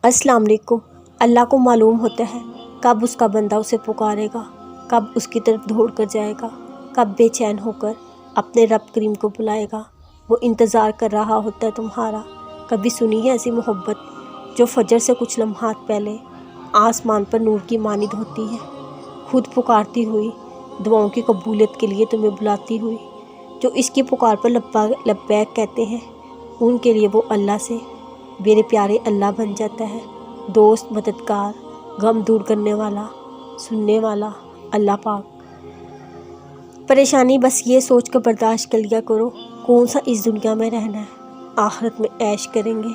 अस्सलाम वालेकुम। अल्लाह को मालूम होता है कब उसका बंदा उसे पुकारेगा, कब उसकी तरफ दौड़ कर जाएगा, कब बेचैन होकर अपने रब करीम को बुलाएगा। वो इंतज़ार कर रहा होता है तुम्हारा। कभी सुनी है ऐसी मोहब्बत जो फजर से कुछ लम्हात पहले आसमान पर नूर की मानिद होती है, खुद पुकारती हुई, दुआओं की कबूलियत के लिए तुम्हें बुलाती हुई। जो इसकी पुकार पर लब्बैक कहते हैं, उनके लिए वो अल्लाह से मेरे प्यारे अल्लाह बन जाता है। दोस्त, मददगार, गम दूर करने वाला, सुनने वाला अल्लाह पाक। परेशानी बस ये सोच कर बर्दाश्त कर लिया करो, कौन सा इस दुनिया में रहना है, आखिरत में ऐश करेंगे।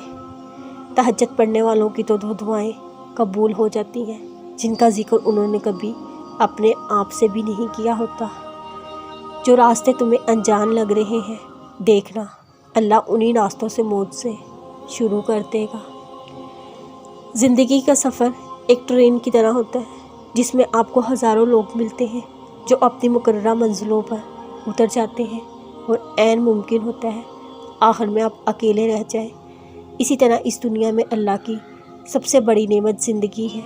तहज्जुद पढ़ने वालों की तो दुआएं कबूल हो जाती हैं, जिनका जिक्र उन्होंने कभी अपने आप से भी नहीं किया होता। जो रास्ते तुम्हें अनजान लग रहे हैं, देखना अल्लाह उन्हीं रास्तों से मौत से शुरू कर देगा। ज़िंदगी का सफ़र एक ट्रेन की तरह होता है, जिसमें आपको हज़ारों लोग मिलते हैं जो अपनी मुकर्ररा मंजिलों पर उतर जाते हैं, और ऐन मुमकिन होता है आखिर में आप अकेले रह जाएं। इसी तरह इस दुनिया में अल्लाह की सबसे बड़ी नेमत ज़िंदगी है।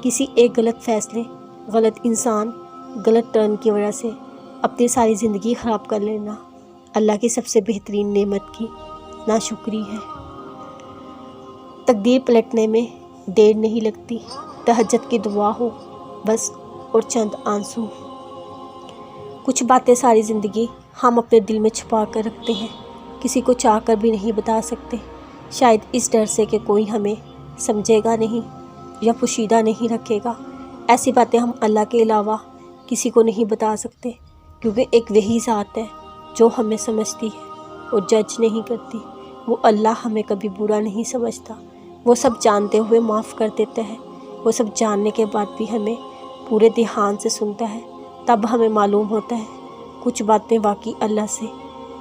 किसी एक गलत फ़ैसले, गलत इंसान, गलत टर्न की वजह से अपनी सारी ज़िंदगी ख़राब कर लेना अल्लाह की सबसे बेहतरीन नेमत की नाशुक्री है। तकदीर पलटने में देर नहीं लगती, तहज्जुद की दुआ हो बस और चंद आंसू। कुछ बातें सारी ज़िंदगी हम अपने दिल में छुपा कर रखते हैं, किसी को चाह कर भी नहीं बता सकते, शायद इस डर से कि कोई हमें समझेगा नहीं या पोशीदा नहीं रखेगा। ऐसी बातें हम अल्लाह के अलावा किसी को नहीं बता सकते, क्योंकि एक वही ज़ात है जो हमें समझती है और जज नहीं करती। वो अल्लाह हमें कभी बुरा नहीं समझता, वो सब जानते हुए माफ़ कर देता है। वो सब जानने के बाद भी हमें पूरे ध्यान से सुनता है। तब हमें मालूम होता है कुछ बातें वाकई अल्लाह से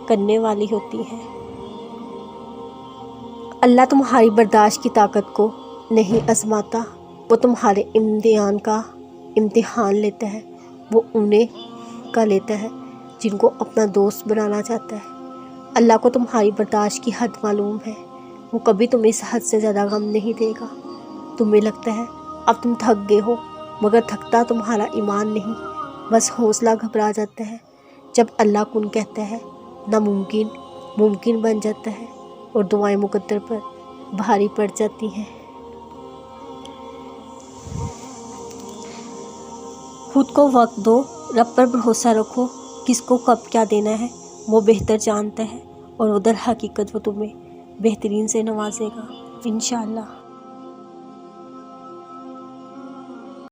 करने वाली होती हैं। अल्लाह तुम्हारी बर्दाश्त की ताकत को नहीं आजमाता, वो तुम्हारे इम्तिहान का इम्तिहान लेता है। वो उन्हें का लेता है जिनको अपना दोस्त बनाना चाहता है। अल्लाह को तुम्हारी बर्दाश्त की हद मालूम है, वो कभी तुम्हें इस हद से ज़्यादा गम नहीं देगा। तुम्हें लगता है अब तुम थक गए हो, मगर थकता तुम्हारा ईमान नहीं, बस हौसला घबरा जाता है। जब अल्लाह कुन कहता है, नामुमकिन मुमकिन बन जाता है और दुआएं मुकद्दर पर भारी पड़ जाती हैं। खुद को वक्त दो, रब पर भरोसा रखो। किसको कब क्या देना है वो बेहतर जानता है, और वो दर हकीकत वो तुम्हें बेहतरीन से नवाजेगा इंशाअल्लाह।